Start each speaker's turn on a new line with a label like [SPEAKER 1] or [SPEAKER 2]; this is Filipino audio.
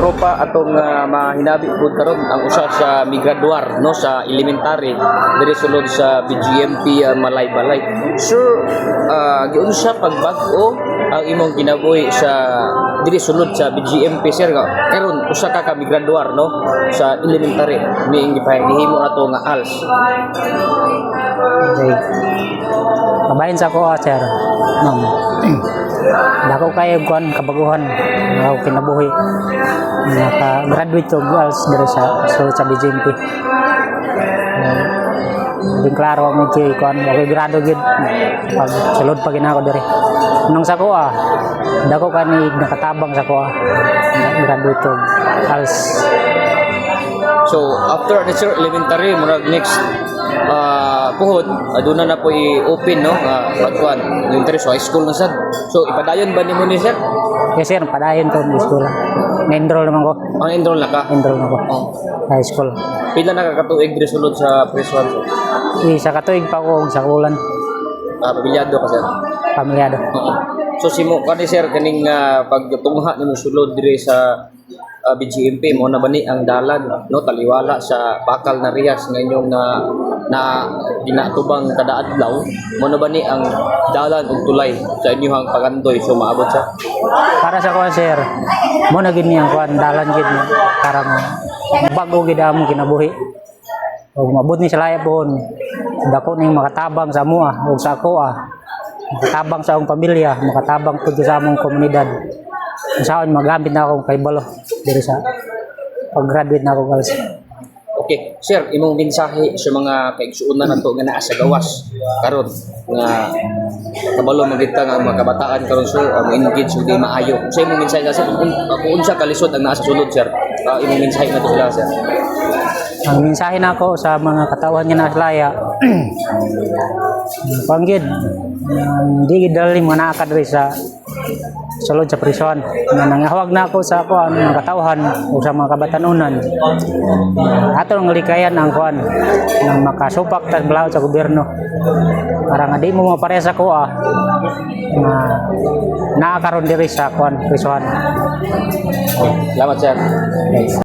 [SPEAKER 1] tropa atong mahinabi pud karon ang usa sa migraduar no sa elementary diri sulod sa BGMP Malay-Balay. Sir, giunsa pagbag-o ang imong kinabuhi sa diri sulod sa BGMP sir karon usa ka migraduar no sa elementary ni gihimo ato nga ALS.
[SPEAKER 2] Okay. Kabahin sa ko, sir. Ma'am. Dako kayo kuan kabaguhan ako kinabuhi. Naka-graduate og girls diri sa BGMP. Ding klaro mo kay kuan ako grado gid pag sulod pa ginako diri. Nung sa ko dako kani nakatabang sa ko graduate og girls.
[SPEAKER 1] So after the elementary murag next puhod aduna na po i-open no pagkuan elementary so high school na sad. So ipadayon ba nimo ni sir?
[SPEAKER 2] Yes sir, padayon ko sa school. Na-enroll naman ko.
[SPEAKER 1] Ang enroll na ka?
[SPEAKER 2] Enroll na ko. High school.
[SPEAKER 1] Pila na kakatuig diri sulod sa Preswan?
[SPEAKER 2] Sa katuig pa ko sa kulan.
[SPEAKER 1] Pamilyado ka sir?
[SPEAKER 2] Pamilyado.
[SPEAKER 1] So simo kani sir kaning pagtungha nimo sulod diri sa BGMP mo na bani ang dalan no taliwala sa bakal na riyas nga inyong na ginatubang kada adlaw mo na bani ang dalan ug tulay sa inyong pagandoy so maabot sa
[SPEAKER 2] para sa kuan sir mo na gid niyang kuan dalan gid karang bago gid amo kinabuhi ug mabot ni sa layap pohon dako ning makatabang sa amo ug sa ako makatabang sa akong pamilya makatabang pud sa among komunidad saan magamit na akong kaybalo diri sa pag-graduate na ako guys.
[SPEAKER 1] Okay, sir, imong mensahe sa mga kaigsuonan nato nga naa sa gawas karon nga kabalo magita nga mga kabataan karon sir engage ug di maayo. Sa imong mensahe sa kung unsa kalisod ang naa sa sulod sir? Imong mensahe nato sila sir.
[SPEAKER 2] Ang mensahe nako sa mga katawhan nga nasa laya panggid di gid dali mga naa diri sa sulod sa prison na nangahawag na ako sa ako ang mga katawhan o sa mga kabatanunan ato ang likayan ang kuan ng makasupak tas balaod sa gobyerno para nga di mo mapareha sa ko na naa karon diri sa kuan prison.
[SPEAKER 1] Salamat sir.
[SPEAKER 2] Okay.